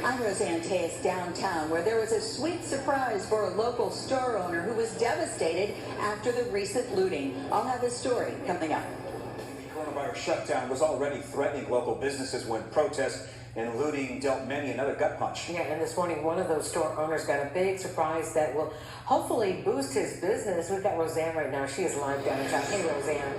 I'm Roseanne Tejas downtown, where there was a sweet surprise for a local store owner who was devastated after the recent looting. I'll have his story coming up. The coronavirus shutdown was already threatening local businesses when protests and looting dealt many another gut punch. Yeah, and this morning, one of those store owners got a big surprise that will hopefully boost his business. We've got Roseanne right now. She is live downtown. Hey, Roseanne.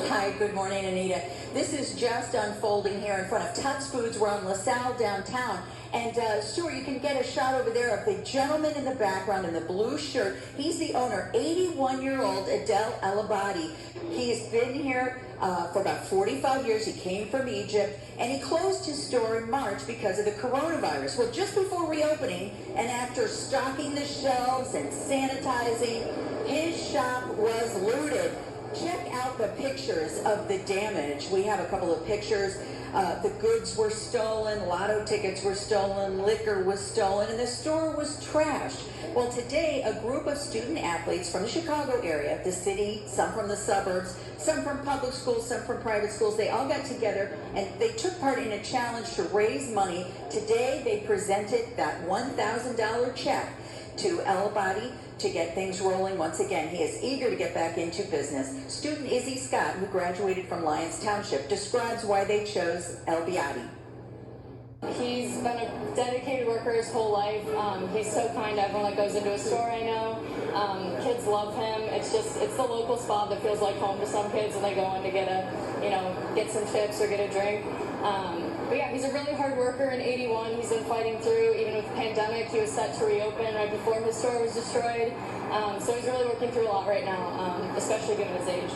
Hi, good morning, Anita. This is just unfolding here in front of Tux Foods. We're on LaSalle downtown. And sure, you can get a shot over there of the gentleman in the background in the blue shirt. He's the owner, 81-year-old Adel El-Abadi. He's been here for about 45 years. He came from Egypt, and he closed his store in March because of the coronavirus. Well, just before reopening, and after stocking the shelves and sanitizing, his shop was looted. Check out the pictures of the damage. We have a couple of pictures. The goods were stolen, lotto tickets were stolen, liquor was stolen, and the store was trashed. Well, today, a group of student athletes from the Chicago area, the city, some from the suburbs, some from public schools, some from private schools, they all got together and they took part in a challenge to raise money. Today, they presented that $1,000 check to El-Abadi to get things rolling once again. He is eager to get back into business. Student Izzy Scott, who graduated from Lyons Township, describes why they chose El-Abadi. He's been a dedicated worker his whole life. He's so kind to everyone that goes into a store, I know. Kids love him. It's the local spot that feels like home to some kids when they go in to get some chips or get a drink. But yeah, he's a really hard worker. In 81, he's been fighting through, even with the pandemic. He was set to reopen right before his store was destroyed. So he's really working through a lot right now, especially given his age.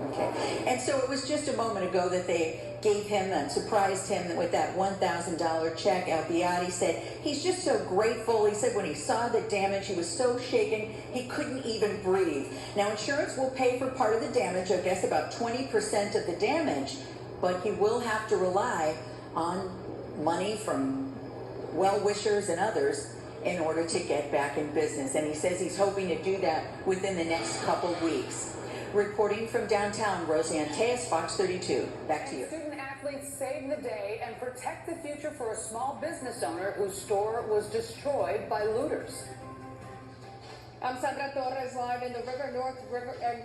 Okay. And so it was just a moment ago that they gave him and surprised him with that $1,000 check. El-Abadi said he's just so grateful. He said when he saw the damage, he was so shaken, he couldn't even breathe. Now, insurance will pay for part of the damage, I guess about 20% of the damage, but he will have to rely on money from well-wishers and others in order to get back in business. And he says he's hoping to do that within the next couple weeks. Reporting from downtown, Roseanne Tejas, Fox 32. Back to you. Student athletes save the day and protect the future for a small business owner whose store was destroyed by looters. I'm Sandra Torres, live in the River North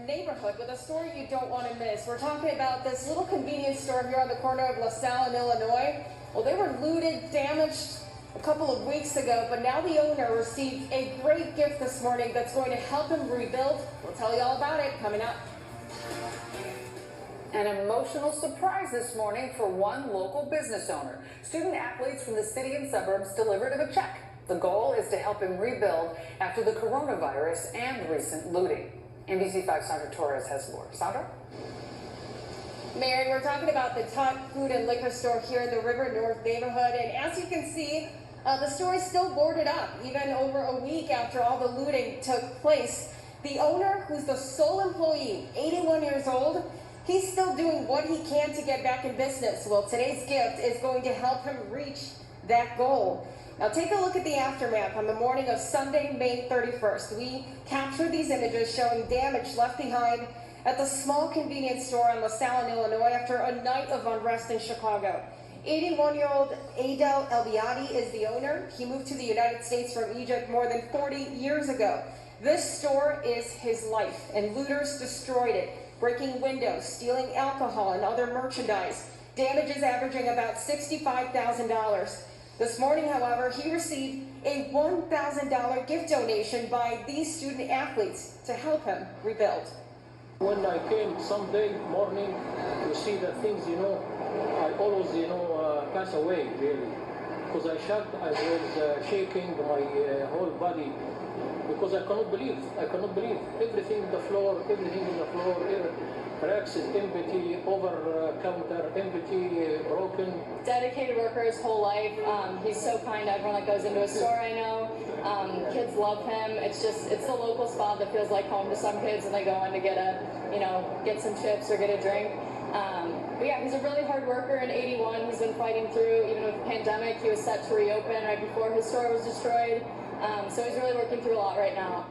neighborhood with a story you don't want to miss. We're talking about this little convenience store here on the corner of LaSalle and Illinois. Well, they were looted, damaged a couple of weeks ago, but now the owner received a great gift this morning that's going to help him rebuild. We'll tell you all about it coming up. An emotional surprise this morning for one local business owner. Student athletes from the city and suburbs delivered him a check. The goal is to help him rebuild after the coronavirus and recent looting. NBC5 Sandra Torres has more. Sandra? Mary, we're talking about the top food and liquor store here in the River North neighborhood, and as you can see, the store is still boarded up, even over a week after all the looting took place. The owner, who's the sole employee, 81 years old, he's still doing what he can to get back in business. Well, today's gift is going to help him reach that goal. Now take a look at the aftermath on the morning of Sunday, May 31st. We captured these images showing damage left behind at the small convenience store on LaSalle in Illinois after a night of unrest in Chicago. 81-year-old Adel El-Abadi is the owner. He moved to the United States from Egypt more than 40 years ago. This store is his life, and looters destroyed it, breaking windows, stealing alcohol and other merchandise. Damages averaging about $65,000. This morning, however, he received a $1,000 gift donation by these student athletes to help him rebuild. When I came Sunday morning to see the things, I always, pass away, really. Because I shocked, I was shaking my whole body. Because I cannot believe. Everything on the floor, racks is empty, over counter empty, broken. Dedicated worker his whole life. He's so kind to everyone that goes into a store, I know. Kids love him. It's the local spot that feels like home to some kids when they go in to get some chips or get a drink. But yeah, he's a really hard worker. In 81, he's been fighting through, even with the pandemic. He was set to reopen right before his store was destroyed. So he's really working through a lot right now.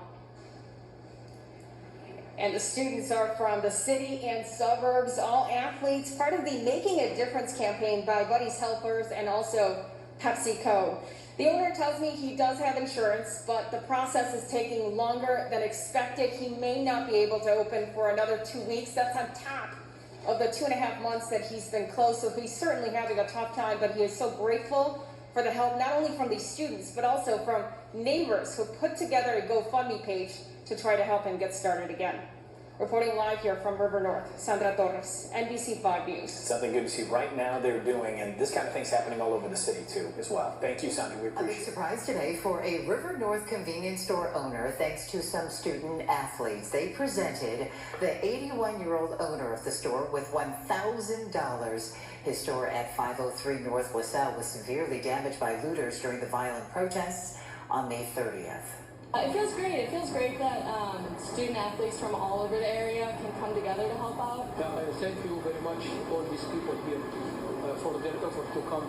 And the students are from the city and suburbs, all athletes, part of the Making a Difference campaign by Buddy's Helpers and also PepsiCo. The owner tells me he does have insurance, but the process is taking longer than expected. He may not be able to open for another 2 weeks. That's on top of the 2.5 months that he's been closed. So he's certainly having a tough time, but he is so grateful for the help, not only from these students, but also from neighbors who put together a GoFundMe page to try to help him get started again. Reporting live here from River North, Sandra Torres, NBC5 News. Something good to see right now they're doing, and this kind of thing's happening all over the city too, as well. Thank you, Sandra. We A big appreciate it. surprise today for a River North convenience store owner, thanks to some student athletes. They presented the 81-year-old owner of the store with $1,000. His store at 503 North LaSalle was severely damaged by looters during the violent protests on May 30th. It feels great. It feels great that student athletes from all over the area can come together to help out. Thank you very much all these people here for their effort to come.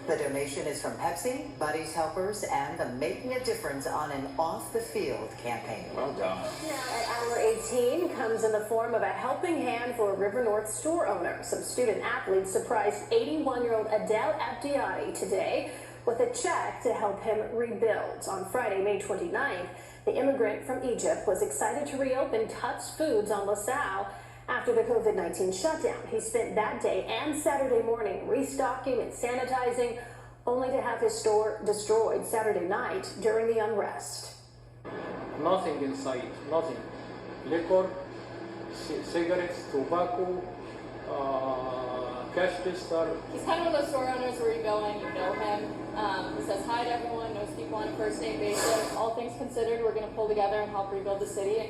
The donation is from Pepsi, Buddy's Helpers, and the Making a Difference on an Off-the-Field campaign. Well done. Now at hour 18 comes in the form of a helping hand for a River North store owner. Some student athletes surprised 81-year-old Adele Abdiati today with a check to help him rebuild. On Friday, May 29th, the immigrant from Egypt was excited to reopen Tut's Foods on LaSalle after the COVID-19 shutdown. He spent that day and Saturday morning restocking and sanitizing, only to have his store destroyed Saturday night during the unrest. Nothing inside, nothing. Liquor, cigarettes, tobacco, cash register. He's kind of one of those store owners where you go in, you know him. He says hi to everyone, knows people on a first name basis. All things considered, we're going to pull together and help rebuild the city.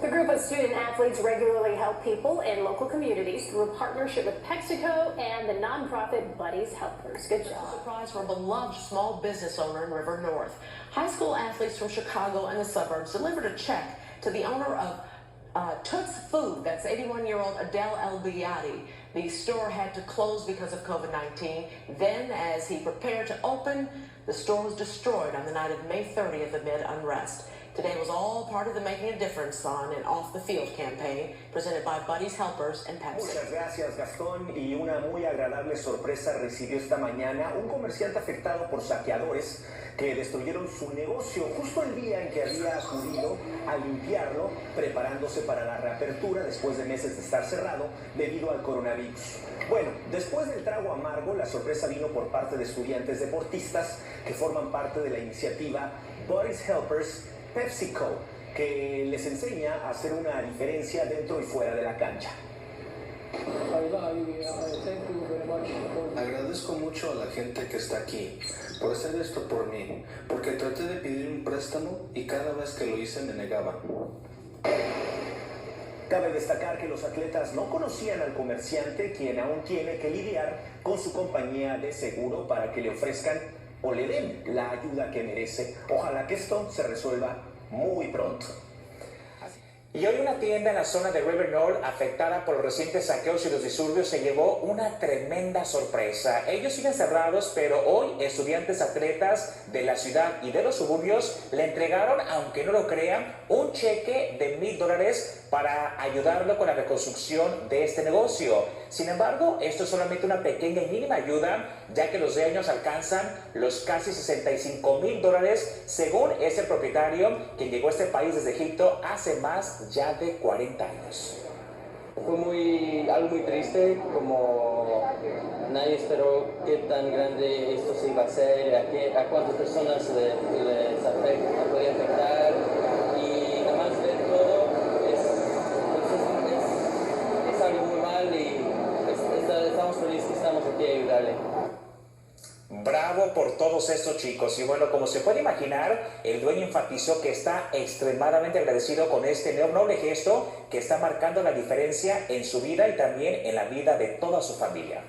The group of student athletes regularly help people in local communities through a partnership with PepsiCo and the nonprofit Buddy's Helpers. Good job. Surprise for a beloved small business owner in River North. High school athletes from Chicago and the suburbs delivered a check to the owner of Tut's Food. That's 81-year-old Adele Abdiati. The store had to close because of COVID-19. Then, as he prepared to open, the store was destroyed on the night of May 30th amid unrest. Today was all part of the Making a Difference on and Off the Field campaign presented by Buddy's Helpers and Pepsi. Muchas gracias, Gastón. Y una muy agradable sorpresa recibió esta mañana un comerciante afectado por saqueadores que destruyeron su negocio justo el día en que había acudido a limpiarlo, preparándose para la reapertura después de meses de estar cerrado debido al coronavirus. Bueno, después del trago amargo, la sorpresa vino por parte de estudiantes deportistas que forman parte de la iniciativa Buddy's Helpers PepsiCo, que les enseña a hacer una diferencia dentro y fuera de la cancha. Agradezco mucho a la gente que está aquí por hacer esto por mí, porque traté de pedir un préstamo y cada vez que lo hice me negaban. Cabe destacar que los atletas no conocían al comerciante, quien aún tiene que lidiar con su compañía de seguro para que le ofrezcan o le den la ayuda que merece. Ojalá que esto se resuelva muy pronto. Y hoy una tienda en la zona de River North afectada por los recientes saqueos y los disturbios se llevó una tremenda sorpresa. Ellos siguen cerrados, pero hoy estudiantes atletas de la ciudad y de los suburbios le entregaron, aunque no lo crean, un cheque de $1,000 para ayudarlo con la reconstrucción de este negocio. Sin embargo, esto es solamente una pequeña y mínima ayuda, ya que los daños alcanzan los casi $65,000, según ese propietario, quien llegó a este país desde Egipto hace más ya de 40 años. Fue algo muy triste, como nadie esperó qué tan grande esto se iba a hacer, a cuántas personas les podía afectar, y nada más ver todo es algo muy mal, y estamos felices que estamos aquí a ayudarle. Bravo por todos estos chicos. Y bueno, como se puede imaginar, el dueño enfatizó que está extremadamente agradecido con este noble gesto que está marcando la diferencia en su vida y también en la vida de toda su familia.